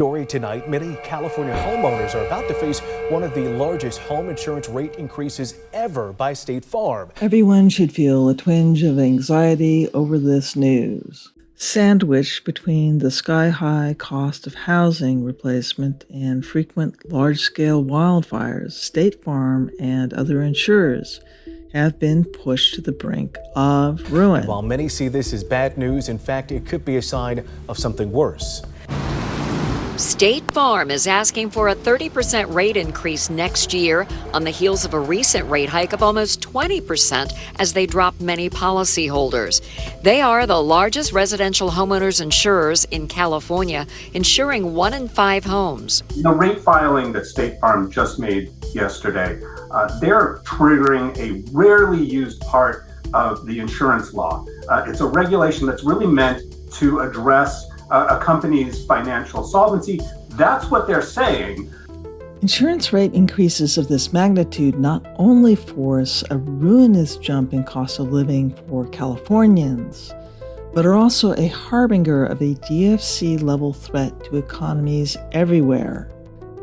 Story tonight, many California homeowners are about to face one of the largest home insurance rate increases ever by State Farm. Everyone should feel a twinge of anxiety over this news. Sandwiched between the sky-high cost of housing replacement and frequent large-scale wildfires, State Farm and other insurers have been pushed to the brink of ruin. And while many see this as bad news, in fact, it could be a sign of something worse. State Farm is asking for a 30% rate increase next year on the heels of a recent rate hike of almost 20% as they drop many policyholders. They are the largest residential homeowners insurers in California, insuring 1 in 5 homes. The rate filing that State Farm just made yesterday, they're triggering a rarely used part of the insurance law. It's a regulation that's really meant to address a company's financial solvency. That's what they're saying. Insurance rate increases of this magnitude not only force a ruinous jump in cost of living for Californians, but are also a harbinger of a GFC-level threat to economies everywhere,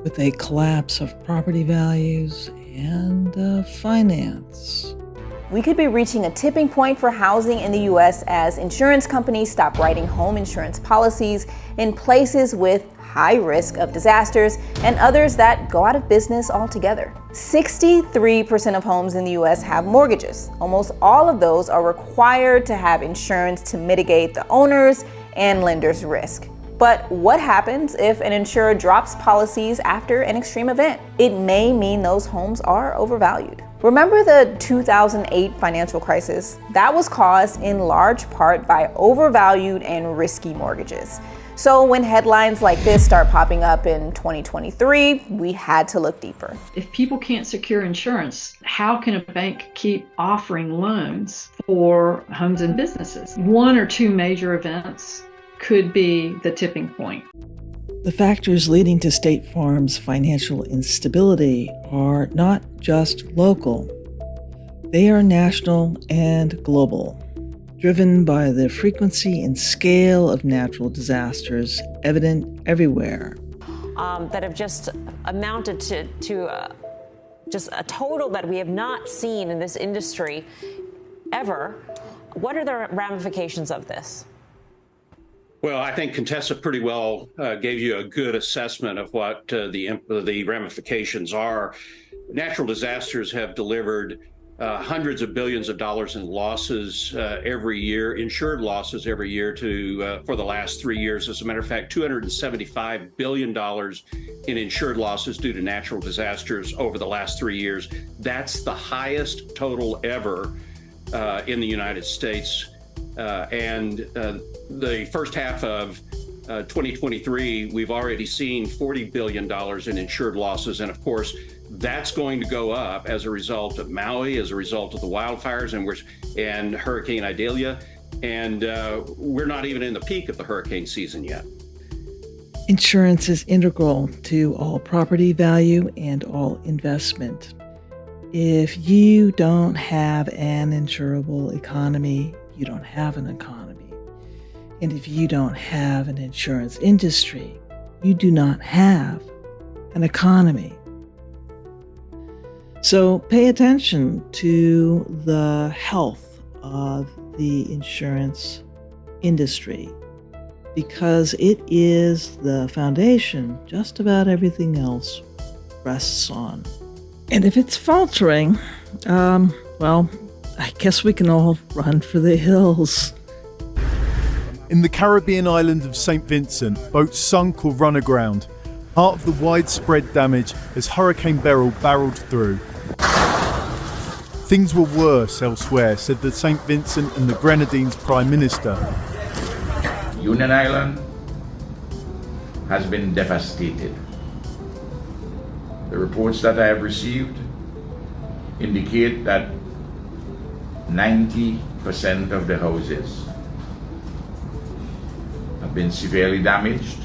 with a collapse of property values and finance. We could be reaching a tipping point for housing in the U.S. as insurance companies stop writing home insurance policies in places with high risk of disasters and others that go out of business altogether. 63% of homes in the U.S. have mortgages. Almost all of those are required to have insurance to mitigate the owner's and lender's risk. But what happens if an insurer drops policies after an extreme event? It may mean those homes are overvalued. Remember the 2008 financial crisis? That was caused in large part by overvalued and risky mortgages. So when headlines like this start popping up in 2023, we had to look deeper. If people can't secure insurance, how can a bank keep offering loans for homes and businesses? 1 or 2 major events could be the tipping point. The factors leading to State Farm's financial instability are not just local. They are national and global, driven by the frequency and scale of natural disasters evident everywhere. That have just amounted to just a total that we have not seen in this industry ever. What are the ramifications of this? Well, I think Contessa pretty well gave you a good assessment of what the ramifications are. Natural disasters have delivered hundreds of billions of dollars in losses every year, insured losses every year for the last 3 years. As a matter of fact, $275 billion in insured losses due to natural disasters over the last 3 years. That's the highest total ever in the United States. The first half of 2023, we've already seen $40 billion in insured losses. And of course, that's going to go up as a result of Maui, as a result of the wildfires and Hurricane Idalia. And we're not even in the peak of the hurricane season yet. Insurance is integral to all property value and all investment. If you don't have an insurable economy, you don't have an economy. And if you don't have an insurance industry, you do not have an economy. So pay attention to the health of the insurance industry, because it is the foundation just about everything else rests on. And if it's faltering, well, I guess we can all run for the hills. In the Caribbean island of St. Vincent, boats sunk or run aground, part of the widespread damage as Hurricane Beryl barreled through. Things were worse elsewhere, said the St. Vincent and the Grenadines Prime Minister. Union Island has been devastated. The reports that I have received indicate that 90% of the houses have been severely damaged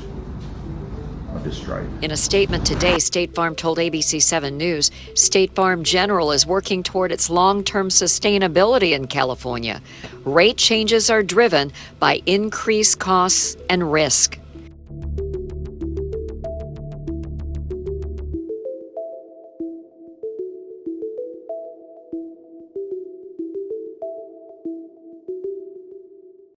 or destroyed. In a statement today, State Farm told ABC7 News, State Farm General is working toward its long-term sustainability in California. Rate changes are driven by increased costs and risk.